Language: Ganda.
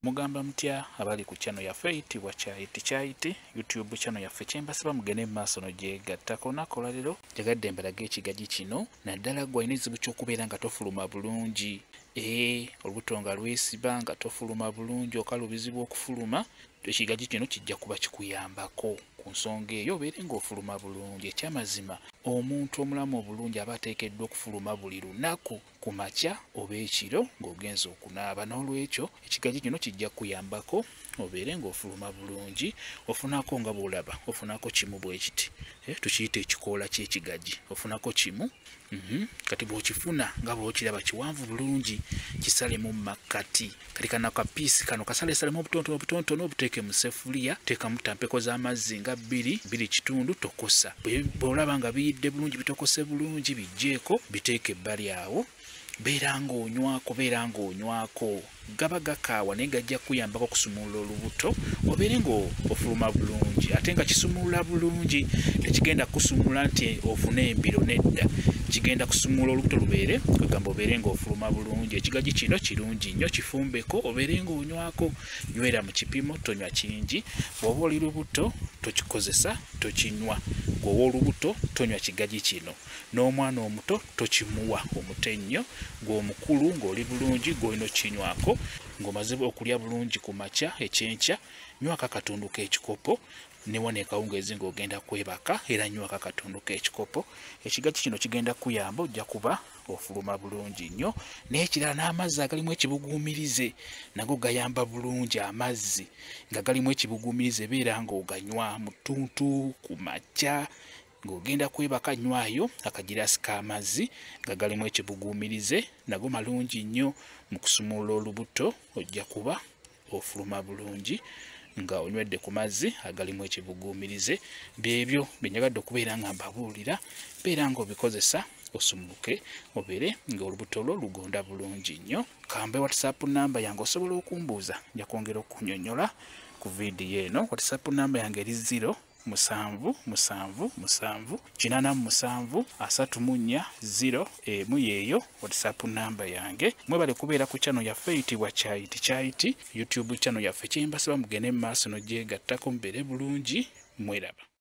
Mugamba mutya abali ku channel yaffe eyitibwa Kyayiti YouTube channel yaffe kyembasaba mugende maaso no gyegattako nakola leero jagadde mbalaga ekigagi kino naddala gwe alina ekizibu ky'okubeera nga tofuluma bulungi olubuto nga lwesiba nga tofuluma bulungi okalubizibu okufuluma ekigagi kino kijja kuba kikuyambako ku nsonga eyo obeere ng'ofuluma bulungi. Ekyamazima omuntu omulamu obulungi aba ateekeddwa okufuluma buli lunaku ku makya oba ekiro ng'ogenza okunaaba. N'olwekyo ekigagi kino kijja kuyambako obeere ng'ofuluma bulungi ofunako nga bw'olaba ofunako kimu bwe kiti tukiyita ekikoola ky'ekigagi ofunako kimu kati bw'okifuna nga bw'okiraba kiwanvu bulungi kisalemu makkati kati kano akapiisi kano kasalesalemu obutontono obuteeke mu sefuliya teekamu tampeko z'amazzi nga bbiri kitundu tokosa bw'olaba nga biyidde bulungi bitokose bulungi bijjeeko biteeke ebbali awo beera ng'onywako gaba gakaawa naye gajja kuyambako okusumulula olubuto obeere ng'ofuluma bulungi ate nga kisumulula bulungi tekigenda kusumula nti ofune embiro nedda kigenda kusumula olubuto lubeere kwegamba obeere ng'ofuluma bulungi. Ekigagi kino kirungi nnyo kifumbeko obeere ng'onywako nywera mu kipimo tonywa kingi bw'oba oli lubuto tokikozesa tokinywa gweowa olubuto tonywa kigagi kino n'omwana omuto tokimuwa omutennyo gw'omukulu ng'oli bulungi gw'olina okinywako ng'omaze okulya bulungi ku makya ekyenkya nywako akatundu k'ekikopo newana ekawungeezi ng'ogenda kwebaka era nywako akatundu k'ekikopo. Ekigagi kino kigenda kuyamba ojja kuba ofuluma bulungi nnyo. N'ekirala n'amazzi agalimu ekibuguumirize nago gayamba bulungi. Amazzi nga galimu ekibuguumirize beera ng'oganywa mu ttuntu ku makya ng'ogenda kwebaka nywayo akagiraasi k'amazzi nga galimu ekibuguumirize nago malungi nnyo mu kusumulula olubuto ojja kuba ofuluma bulungi nga onywedde ku mazzi agalimu ekibuguumirize. Byebyo byenyagadde okubeera nga mbabuulira beera ng'obikozesa osumuluke obeere ng'olubuto lwo lugonda bulungi nnyo. Kambe WhatsApp namba yange osobola okumbuuza nja kwongera okunnyonnyola ku vidiyo eno. WhatsApp namba yange eri 0777873401 yeeyo WhatsApp namba yange. Mwebale kubeera ku channel yaffe eyitibwa Kyayiti YouTube channel yaffe kyembasaba mugende maaso no gyegattako mubeere bulungi mweraba.